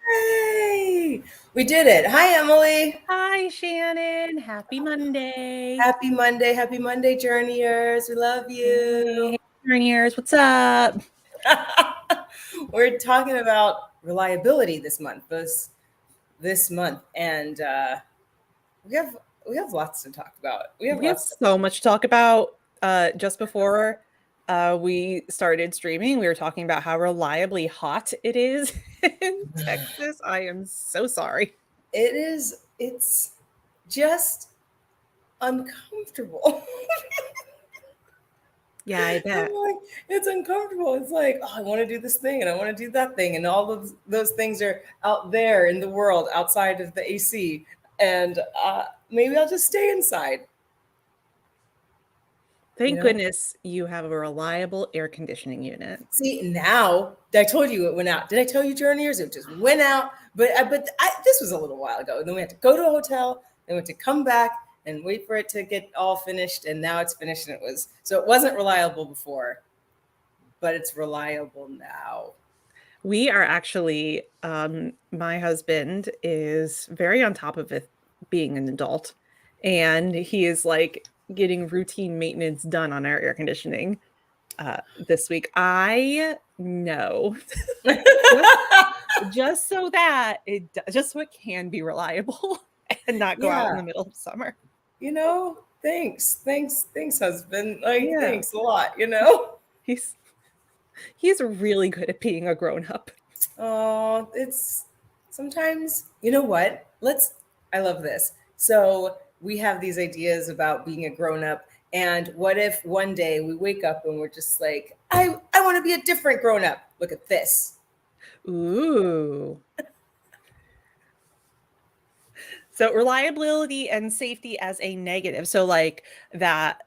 Yay! We did it. Hi, Emily. Hi, Shannon. Happy Monday. Happy Monday. Happy Monday, journeyers. We love you. Hey, journeyers. What's up? We're talking about reliability this month. This month, and we have lots to talk about. We have We have lots. so much to talk about. Just before we started streaming, we were talking about how reliably hot it is in Texas. I am so sorry. It is. It's just uncomfortable. Yeah, I bet. Like, it's uncomfortable. It's like, oh, I want to do this thing and I want to do that thing, and all of those things are out there in the world outside of the AC. And maybe I'll just stay inside. Thank You know. goodness you have a reliable air conditioning unit. See, now I told you it went out. Did I tell you, journeyers? It just went out. But this was a little while ago. And then we had to go to a hotel. Then we had to come back and wait for it to get all finished. And now it's finished. And it wasn't reliable before, but it's reliable now. We are actually, my husband is very on top of it being an adult, and he is like getting routine maintenance done on our air conditioning this week. I know, just so it can be reliable and not go out in the middle of summer. Thanks, husband. Like, Yeah. Thanks a lot. He's really good at being a grown-up. Oh, it's sometimes, you know what? I love this. So we have these ideas about being a grown-up. And what if one day we wake up and we're just like, I want to be a different grown-up. Look at this. Ooh. So reliability and safety as a negative. So like that,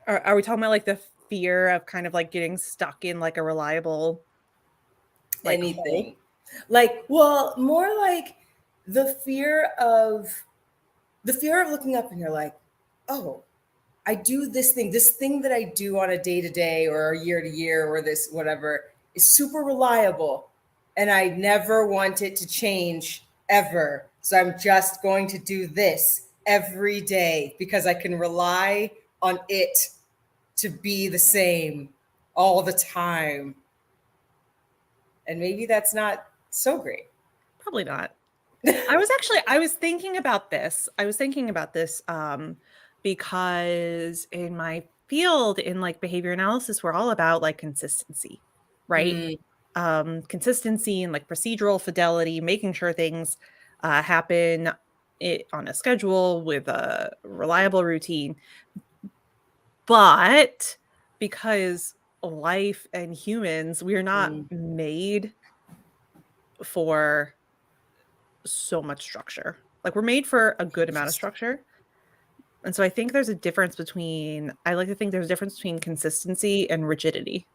are we talking about like the fear of kind of like getting stuck in like a reliable anything hole? Like, well, more like the fear of looking up and you're like, oh, I do this thing that I do on a day-to-day or a year-to-year or this whatever is super reliable, and I never want it to change ever. So I'm just going to do this every day because I can rely on it to be the same all the time. And maybe that's not so great. Probably not. I was thinking about this. Because in my field in like behavior analysis, we're all about like consistency, right? Consistency and like procedural fidelity, making sure things happen on a schedule with a reliable routine. But because life and humans, we are not made for so much structure. Like, we're made for a good amount of structure. And so I think there's a difference between consistency and rigidity.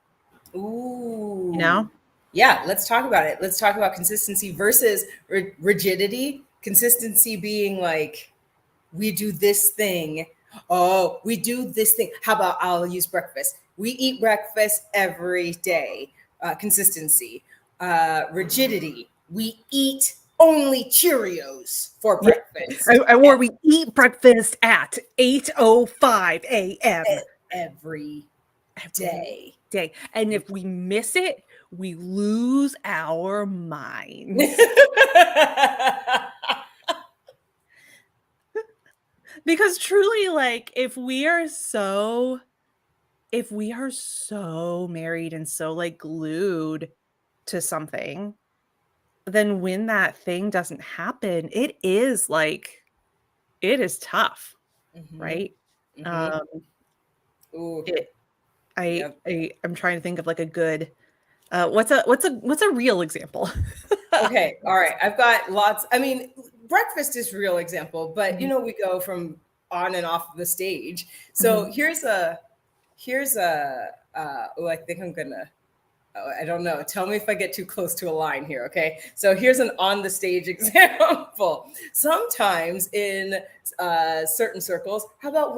Ooh. You know? Yeah, let's talk about it. Let's talk about consistency versus rigidity. Consistency being like, we do this thing. Oh, we do this thing. How about I'll use breakfast? We eat breakfast every day. Consistency. Rigidity. We eat only Cheerios for breakfast. Or we eat breakfast at 8:05 a.m. every day. And if we miss it, we lose our minds. Because truly, like, if we are so married and so like glued to something, then when that thing doesn't happen, it is tough, right? Ooh. I'm trying to think of like a good what's a real example? Okay, all right. I've got lots. I mean, breakfast is real example, but we go from on and off the stage. So here's a I think I'm gonna, I don't know. Tell me if I get too close to a line here, okay? So here's an on the stage example. Sometimes in certain circles, how about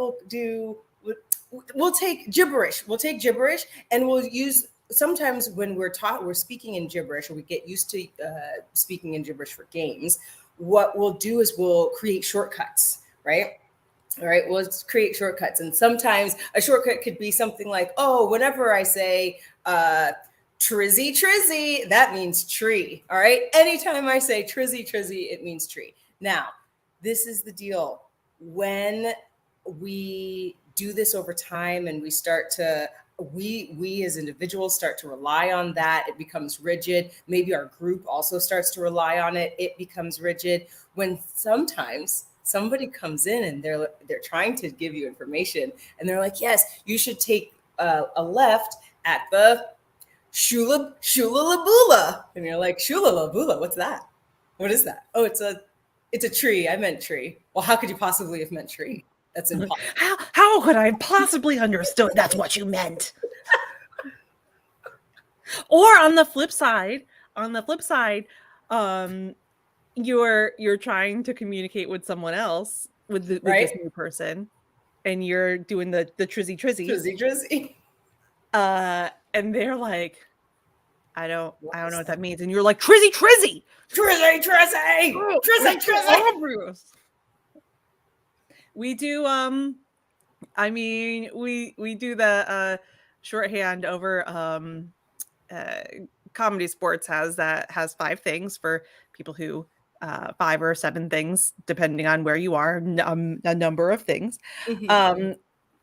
we'll take gibberish. We'll take gibberish and we'll use sometimes when we're speaking in gibberish, or we get used to speaking in gibberish for games, what we'll do is we'll create shortcuts, right? All right, well, let's create shortcuts. And sometimes a shortcut could be something like, oh, whenever I say trizzy, trizzy, that means tree. All right, anytime I say trizzy, trizzy, it means tree. Now, this is the deal. When we do this over time and we start to, we as individuals start to rely on that, it becomes rigid. Maybe our group also starts to rely on it, it becomes rigid. When sometimes somebody comes in and they're trying to give you information and they're like, yes, you should take a left at the Shulalabula. And you're like, Shulalabula, what's that? What is that? Oh, it's a tree. I meant tree. Well, how could you possibly have meant tree? That's impossible. How could I possibly understood that's what you meant? Or on the flip side, you're trying to communicate with someone else, with this new person, and you're doing the trizzy trizzy, and they're like, I don't know what that means, and you're like, trizzy. We do I mean, we do the shorthand over Comedy Sports has 5 things for people who 5 or 7 things, depending on where you are, a number of things. Mm-hmm.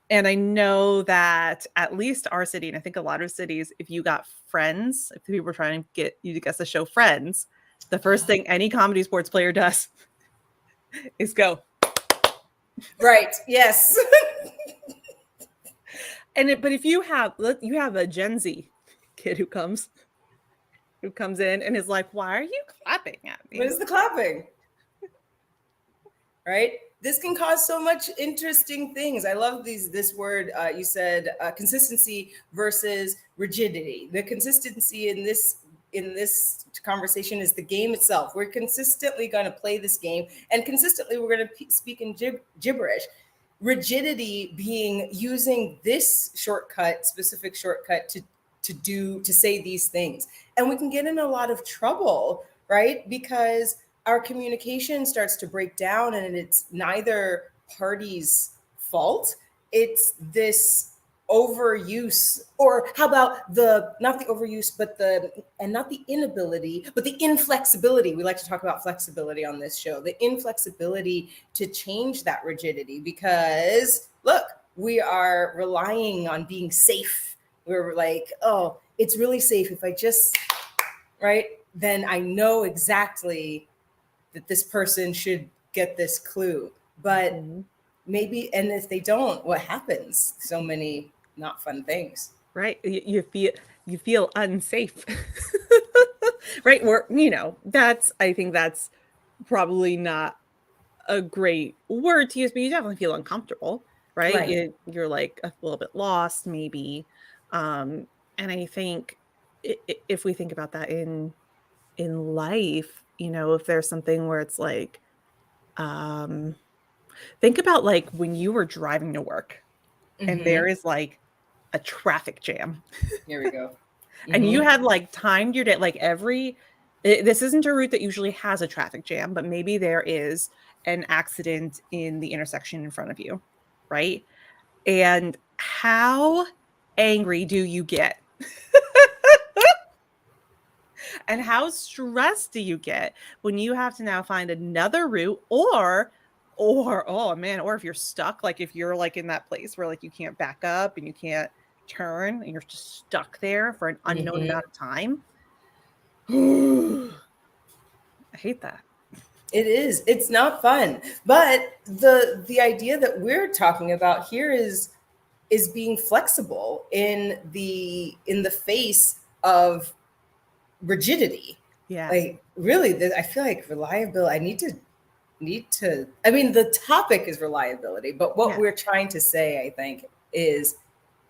And I know that at least our city, and I think a lot of cities, if you got Friends, if people were trying to get you to guess the show Friends, the first thing any Comedy Sports player does is go. Right. Yes. But if you have a Gen Z kid who comes in and is like, why are you clapping at me? What is the clapping? Right? This can cause so much interesting things. I love this word. You said consistency versus rigidity. The consistency in this conversation is the game itself. We're consistently going to play this game, and consistently we're going to speak in gibberish. Rigidity being using this specific shortcut to say these things. And we can get in a lot of trouble, right? Because our communication starts to break down, and it's neither party's fault. It's this overuse, or how about not the overuse, but not the inability, but the inflexibility. We like to talk about flexibility on this show, the inflexibility to change that rigidity, because look, we are relying on being safe. We're like, oh, it's really safe if I just, right? Then I know exactly that this person should get this clue. But maybe, and if they don't, what happens? So many not fun things. Right. You feel unsafe. Right. Or, I think that's probably not a great word to use, but you definitely feel uncomfortable, right? You're like a little bit lost, maybe. And I think if we think about that in life, if there's something where it's like, think about like when you were driving to work, and there is like a traffic jam. Here we go. And you had like timed your day, like this isn't a route that usually has a traffic jam, but maybe there is an accident in the intersection in front of you, right? And how angry do you get? And how stressed do you get when you have to now find another route, or oh man, or if you're stuck, like if you're like in that place where like you can't back up and you can't turn and you're just stuck there for an unknown amount of time. I hate that. It is. It's not fun. But the idea that we're talking about here is being flexible in the face of rigidity. Yeah. Like really, I feel like reliability. I need to. I mean, the topic is reliability, but what we're trying to say, I think, is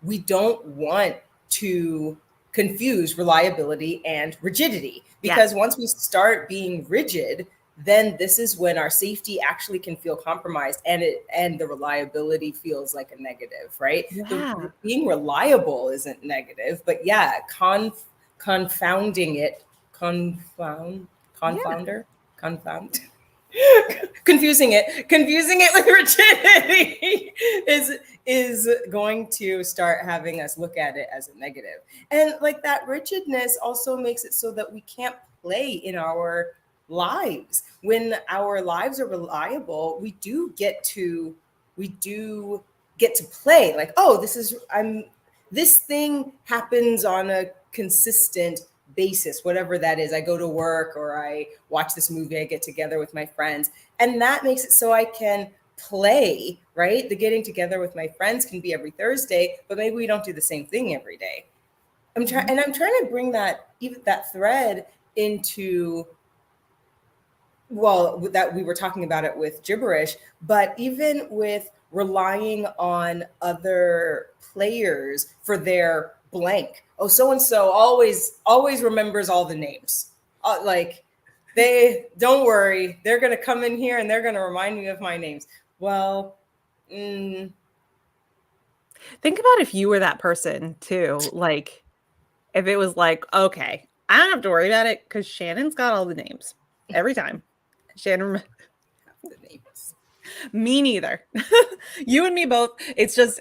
we don't want to confuse reliability and rigidity, because once we start being rigid, then this is when our safety actually can feel compromised, and the reliability feels like a negative, right? Yeah. Being reliable isn't negative, but yeah, confounding it, Yeah. confounder, confound, confusing it with rigidity is going to start having us look at it as a negative. And like that rigidness also makes it so that we can't play in our lives. When our lives are reliable, we do get to play. Like, oh, this thing happens on a consistent basis, whatever that is. I go to work or I watch this movie, I get together with my friends. And that makes it so I can play, right? The getting together with my friends can be every Thursday, but maybe we don't do the same thing every day. I'm trying to bring that thread into, well, that we were talking about it with gibberish, but even with relying on other players for their blank. Oh, so and so always remembers all the names. Like, they don't worry, they're going to come in here and they're going to remind me of my names. Well, think about if you were that person too. Like, if it was like, okay, I don't have to worry about it because Shannon's got all the names every time. Shannon, the names. Me neither. You and me both. It's just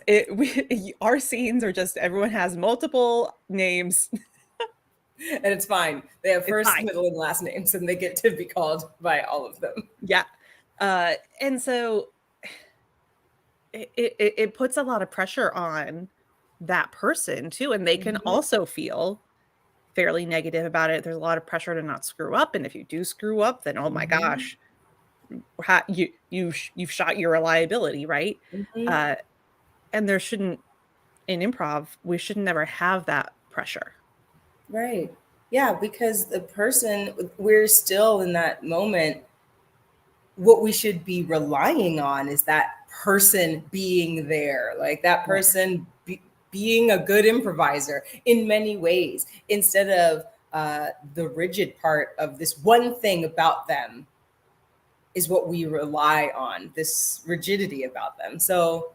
our scenes are just everyone has multiple names. And it's fine. They have first, fine. middle, and last names, and they get to be called by all of them. Yeah. And so it puts a lot of pressure on that person too. And they can also feel fairly negative about it. There's a lot of pressure to not screw up. And if you do screw up, then oh my gosh, you've shot your reliability, right? And there shouldn't, in improv, we should never have that pressure. Right. Yeah, because the person, we're still in that moment. What we should be relying on is that person being there, like that person being a good improviser in many ways, instead of the rigid part of this one thing about them is what we rely on, this rigidity about them. So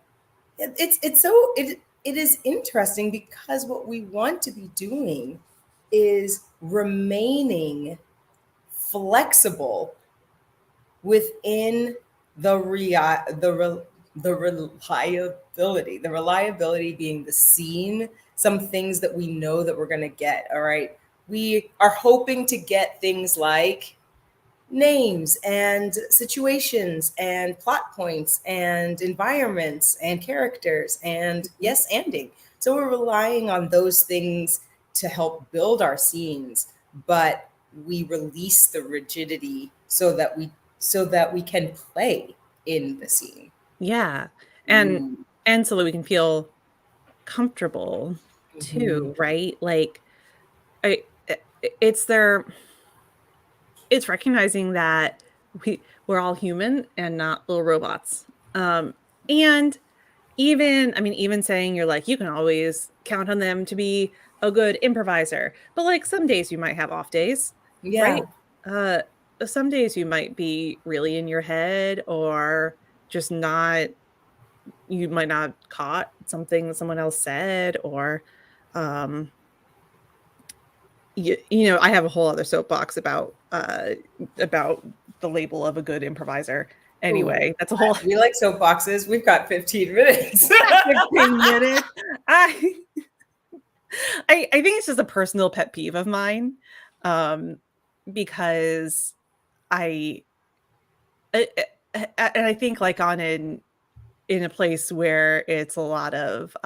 it is interesting because what we want to be doing is remaining flexible within the reliability being the scene, some things that we know that we're going to get. All right, we are hoping to get things like names and situations and plot points and environments and characters and yes anding. So we're relying on those things to help build our scenes, but we release the rigidity so that we can play in the scene. Yeah. And so that we can feel comfortable too, right? Like it's recognizing that we're all human and not little robots. And even saying you're like, you can always count on them to be a good improviser, but like some days you might have off days, right? Some days you might be really in your head or just not, you might not caught something someone else said, or I have a whole other soapbox about the label of a good improviser. Anyway, that's a whole. We like soapboxes. We've got 15 minutes. 15 minutes. I think it's just a personal pet peeve of mine, because and I think like in a place where it's a lot of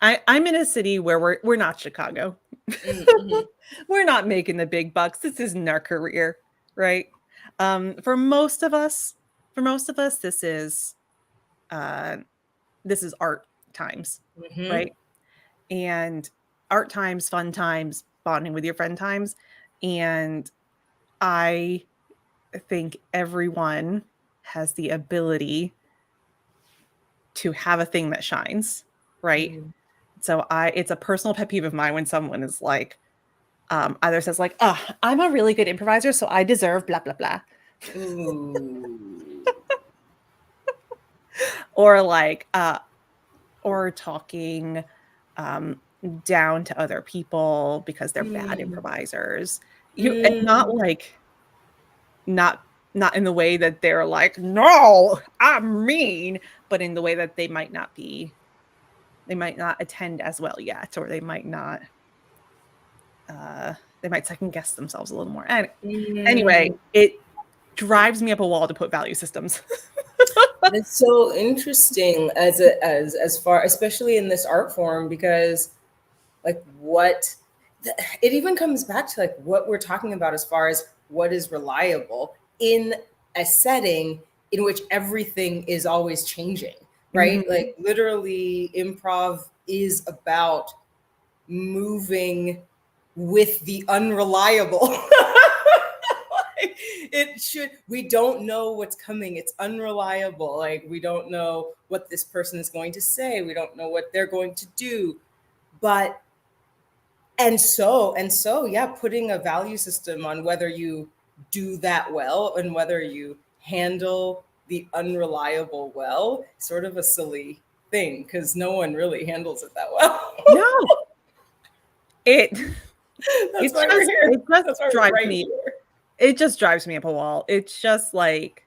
I'm in a city where we're not Chicago. We're not making the big bucks. This isn't our career, right? For most of us, this is art times, right? And art times, fun times, bonding with your friend times. And I think everyone has the ability to have a thing that shines, right? So it's a personal pet peeve of mine when someone is like, Either says like, I'm a really good improviser, so I deserve blah, blah, blah. Ooh. Or like, or talking down to other people because they're bad Mm. improvisers. And not Mm. like, not in the way that they're like, no, I'm mean, but in the way that they might not attend as well yet, or they might second guess themselves a little more. And anyway, Mm. it drives me up a wall to put value systems. It's so interesting as far, especially in this art form, because like it even comes back to like what we're talking about as far as what is reliable in a setting in which everything is always changing, right? Mhm. Like literally improv is about moving with the unreliable. Like, we don't know what's coming. It's unreliable. Like we don't know what this person is going to say. We don't know what they're going to do. But yeah, putting a value system on whether you do that well and whether you handle the unreliable well, sort of a silly thing because no one really handles it that well. No, it That's why we're here. it just That's why we're drives right me here. it just drives me up a wall. It's just like,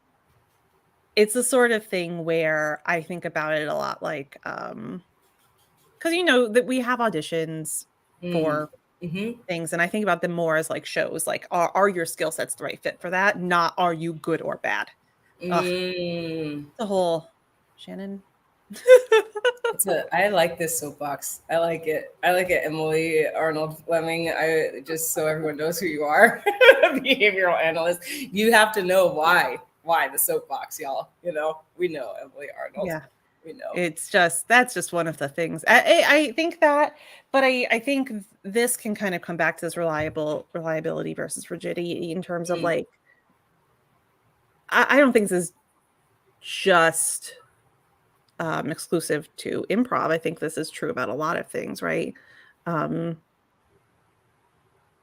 it's the sort of thing where I think about it a lot, like, because that we have auditions Mm. for Hmm. things, and I think about them more as like shows, like, are your skill sets the right fit for that? Not, are you good or bad? Ugh, Mm. the whole Shannon. I like this soapbox. I like it. I like it, Emily Arnold Fleming. I just so everyone knows who you are, behavioral analyst. You have to know why the soapbox, y'all. We know Emily Arnold. Yeah, We know. that's just one of the things. I think that, but I think this can kind of come back to this reliability versus rigidity in terms of Mm. like, I don't think this is just exclusive to improv. I think this is true about a lot of things, right? Um,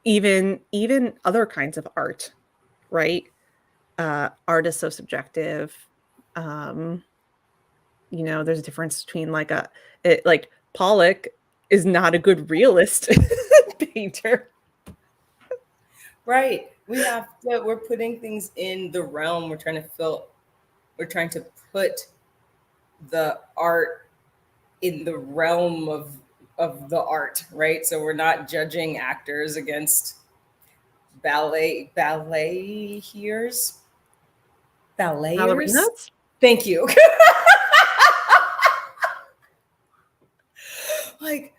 even other kinds of art, right? Art is so subjective. Um, there's a difference between like Pollock is not a good realist painter. Right. We're putting things in the realm. We're trying to put the art in the realm of the art, right? So we're not judging actors against balleters. Balleters. Ballerinas? Thank you. Like,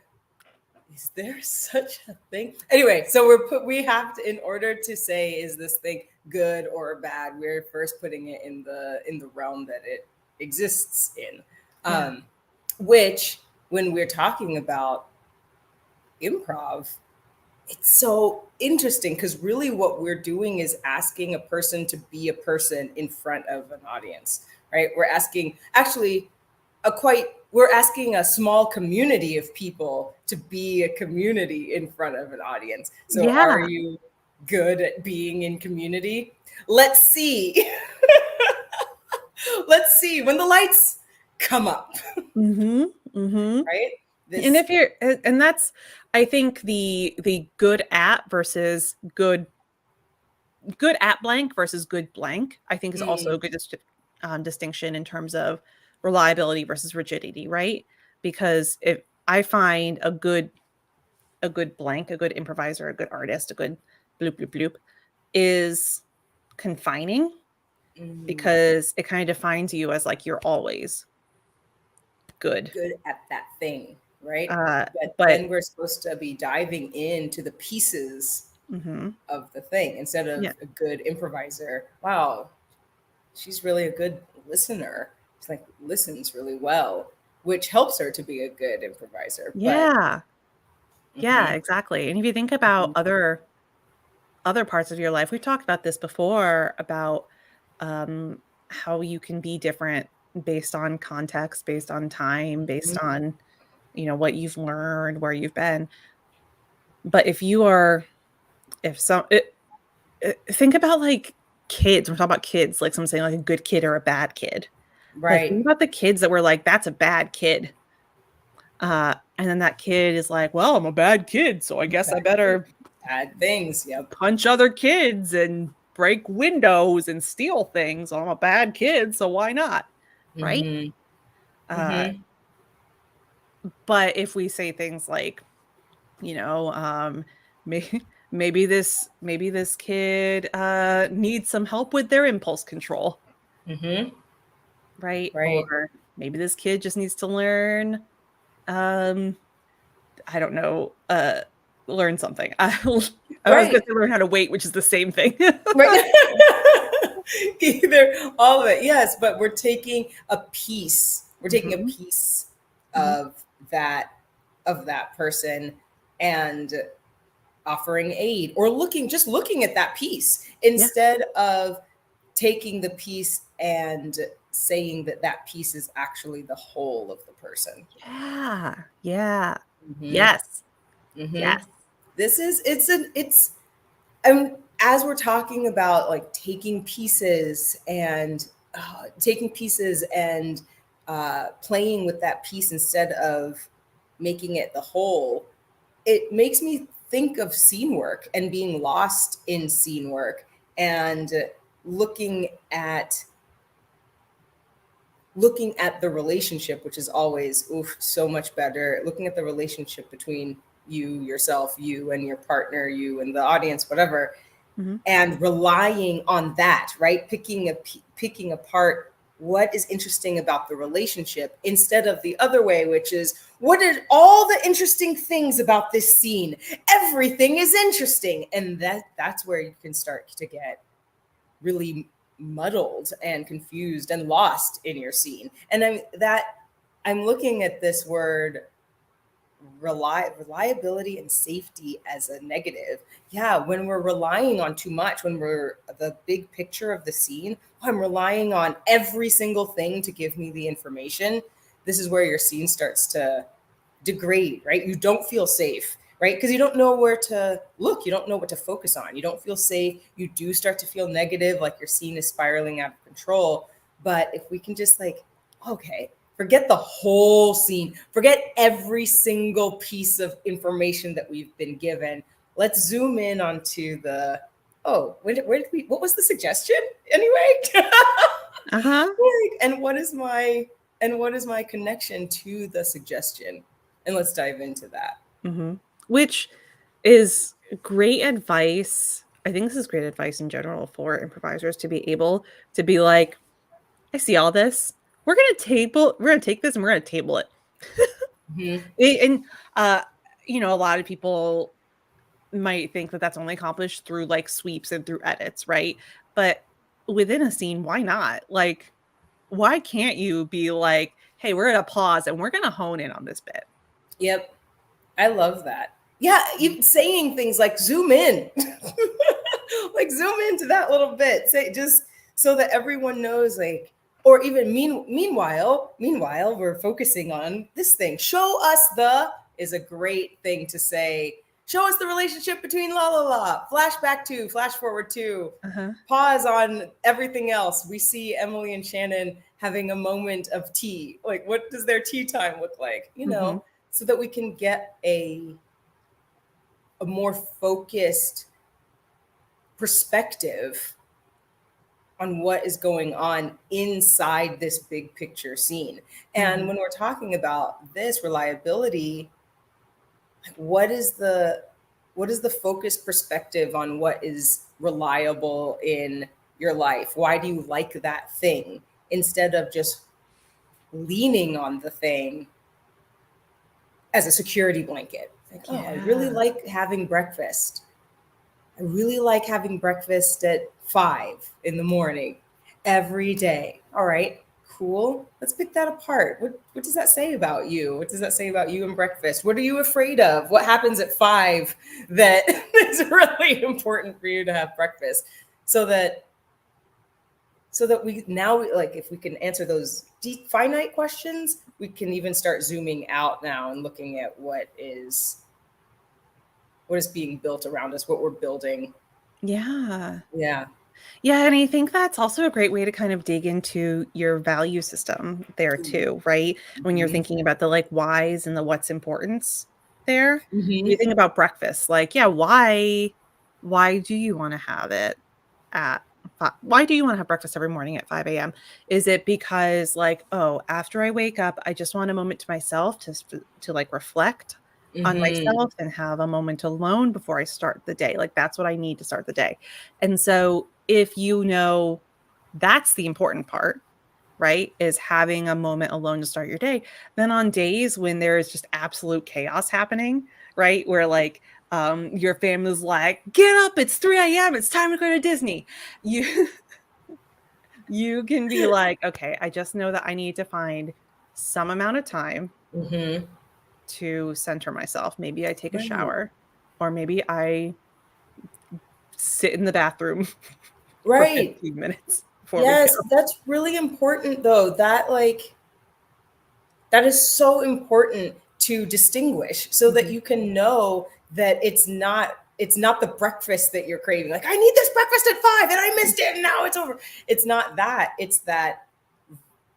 is there such a thing? Anyway, so we have to, in order to say is this thing good or bad, we're first putting it in the realm that it exists in. Yeah. Which when we're talking about improv, it's so interesting because really what we're doing is asking a person to be a person in front of an audience, right? We're asking a small community of people to be a community in front of an audience. So are Yeah. you good at being in community? Let's see. Let's see when the lights come up. Mm-hmm. Mm-hmm. Right? And This. if you're, and that's, I think the good at versus good at blank versus good blank, I think is also a Mm. good distinction in terms of reliability versus rigidity, right? Because if I find a good blank, a good improviser, a good artist, a good bloop bloop bloop is confining, Mm. because it kind of defines you as like you're always good. Good at that thing, right? Uh, But but then we're supposed to be diving into the pieces mhm, of the thing instead of yeah, a good improviser. Wow, she's really a good listener. She's like listens really well, which helps her to be a good improviser. But yeah, yeah, mhm, exactly. And if you think about mhm, other parts of your life, we've talked about this before about um, how you can be different based on context, based on time, based mhm, on what you've learned, where you've been. But if you are if some think about like kids. We're talking about kids, like someone saying like a good kid or a bad kid. Like think Right. about the kids that were like, that's a bad kid. And then that kid is like, well, I'm a bad kid, so I guess I better Bad things. Yep. punch other kids and break windows and steal things. I'm a bad kid, so why not? Right? Mm-hmm. Uh, Mm-hmm. but if we say things like, you know, maybe this kid needs some help with their impulse control, Mm-hmm. right? Right. Or maybe this kid just needs to learn, um, I don't know, learn something. I was going Right. to learn how to wait, which is the same thing. Right. Either all of it, yes, but we're taking a piece. We're taking a Mhm, piece mhm. of that of that person and offering aid or just looking at that piece Yeah. instead of taking the piece and saying that that piece is actually the whole of the person. Yeah. Yeah. Mm-hmm. Yes. Mm-hmm. Yes. This is it's as we're talking about like taking pieces and playing with that piece instead of making it the whole, it makes me think of scene work and being lost in scene work and looking at looking at the relationship, which is always so much better. Looking at the relationship between yourself, you and your partner, you and the audience, whatever, Mhm. and relying on that, right? Picking apart what is interesting about the relationship instead of the other way, which is what are all the interesting things about this scene? Everything is interesting, and that's where you can start to get really muddled and confused and lost in your scene. And I'm looking at this word reliability and safety as a negative. Yeah, when we're relying on too much, when we're the big picture of the scene, I'm relying on every single thing to give me the information. This is where your scene starts to degrade, right? You don't feel safe, right? Because you don't know where to look. You don't know what to focus on. You don't feel safe. You do start to feel negative, like your scene is spiraling out of control. But if we can just like, okay, forget the whole scene, forget every single piece of information that we've been given. Let's zoom in onto the, oh, where did we, what was the suggestion anyway? Uh-huh. and what is my connection to the suggestion? And let's dive into that. Mhm. Which is great advice. I think this is great advice in general for improvisers to be able to be like, I see all this. We're gonna take this and we're gonna table it. Mhm. And uh, a lot of people might think that that's only accomplished through like sweeps and through edits, right? But within a scene, why not? Like, why can't you be like, hey, we're at a pause and we're gonna hone in on this bit? Yep, I love that. Yeah, even saying things like zoom in, like zoom into that little bit. Say just so that everyone knows, like, or even meanwhile, we're focusing on this thing. Show us the is a great thing to say. Show us the relationship between la la la. Flashback to, flash forward to, Uh-huh. pause on everything else. We see Emily and Shannon having a moment of tea. Like, what does their tea time look like? Mhm. So that we can get a more focused perspective on what is going on inside this big picture scene. And Mhm. when we're talking about this reliability, like what is the focused perspective on what is reliable in your life? Why do you like that thing instead of just leaning on the thing as a security blanket? Like, oh, I really Yeah. like having breakfast. I really like having breakfast at 5 in the morning every day. All right, cool. Let's pick that apart. What does that say about you? What does that say about you and breakfast? What are you afraid of? What happens at 5 that is really important for you to have breakfast? So that we now, like, if we can answer those deep finite questions, we can even start zooming out now and looking at what is what is being built around us, what we're building. Yeah. Yeah. Yeah, and I think that's also a great way to kind of dig into your value system there too, right? When you're Mhm. thinking about the like whys and the what's importance there. You Mhm. think about breakfast, like, yeah, why do you want to have it at why do you want to have breakfast every morning at 5 a.m.? Is it because like, oh, after I wake up, I just want a moment to myself to like reflect on Mhm. myself and have a moment alone before I start the day. Like that's what I need to start the day. And so if you know that's the important part, right? Is having a moment alone to start your day. Then on days when there is just absolute chaos happening, right? Where like your family's like, get up, it's 3 a.m. It's time to go to Disney. You you can be like, okay, I just know that I need to find some amount of time Mhm. to center myself. Maybe I take a Right. shower, or maybe I sit in the bathroom for Right. 15 minutes before we go. Yes, that's really important though. That is so important to distinguish so that Mhm. you can know that it's not the breakfast that you're craving. Like, I need this breakfast at 5 and I missed it and now it's over. It's not that. It's that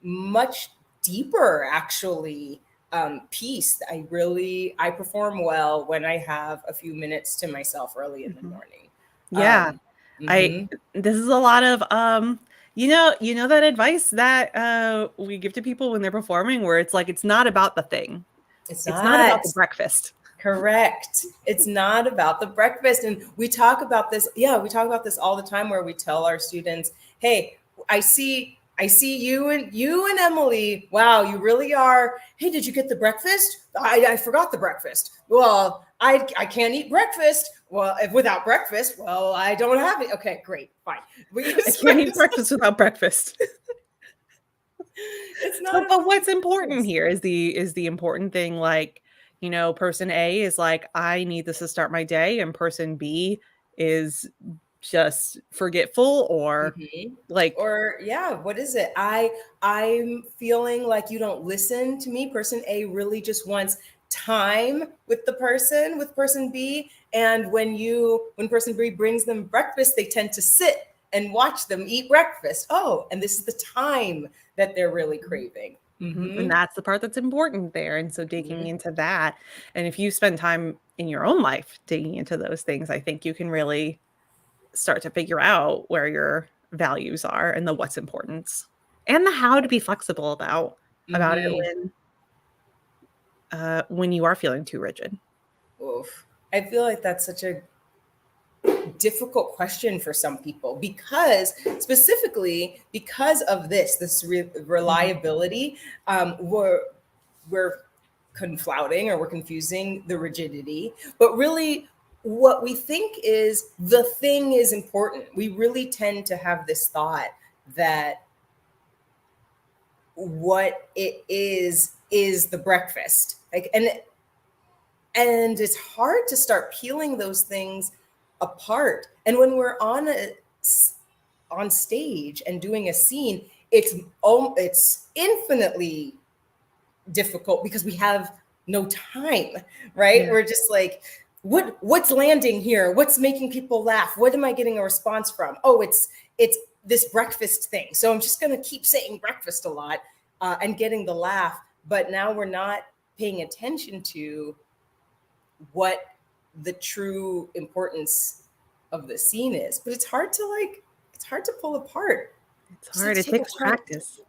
much deeper actually piece. I perform well when I have a few minutes to myself early in the Mhm. morning. Yeah. Um, I mhm. this is a lot of you know that advice that we give to people when they're performing where it's like it's not about the thing. It's It's not about not. the breakfast. Correct. It's not about the breakfast. And we talk about this. Yeah, we talk about this all the time where we tell our students, hey, I see you and Emily. Wow, you really are. Hey, did you get the breakfast? I forgot the breakfast. Well, I can't eat breakfast. Well, if without breakfast, well, I don't have it. Okay, great, fine. We I use can't eat breakfast. breakfast without breakfast. It's not But about what's the important breakfast. here is the important thing like, person A is like I need this to start my day and person B is just forgetful or Mhm. like Or yeah, what is it? I'm feeling like you don't listen to me. Person A really just wants time with person B. And when person B brings them breakfast, they tend to sit and watch them eat breakfast. Oh, and this is the time that they're really craving. Mhm, and Mm-hmm. that's the part that's important there, and so digging Mm-hmm. into that, and if you spend time in your own life digging into those things, I think you can really start to figure out where your values are and the what's importance, and the how to be flexible about it Mm-hmm. when you are feeling too rigid. Oof. I feel like that's such a difficult question for some people because specifically because of this Mhm, reliability, we're conflouting or we're confusing the rigidity, but really what we think is the thing is important. We really tend to have this thought that what it is the breakfast, like, and it's hard to start peeling those things apart. And when we're on stage and doing a scene, it's infinitely difficult because we have no time, right? yeah, We're just like, what's landing here? What's making people laugh? What am I getting a response from? Oh, it's this breakfast thing. So I'm just going to keep saying breakfast a lot and getting the laugh. But now we're not paying attention to what the true importance of the scene is. But it's hard to pull apart. it's Just hard, takes it taking takes time, practice.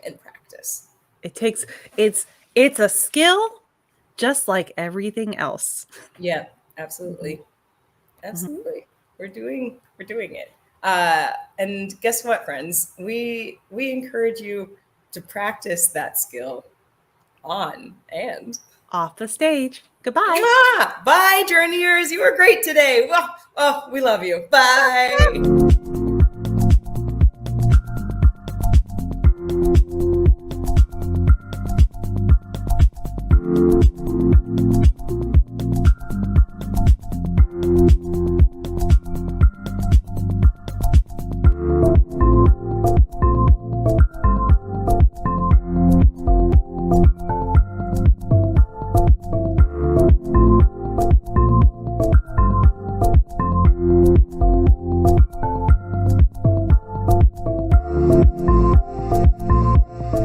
and practice. It takes it's it's a skill just like everything else. Yeah, Mhm, absolutely. mhm. Absolutely. We're doing it. And guess what, friends? We encourage you to practice that skill on and Off the stage. Goodbye. Mwah! Bye, journeyers. You were great today. Well, oh, we love you. Bye.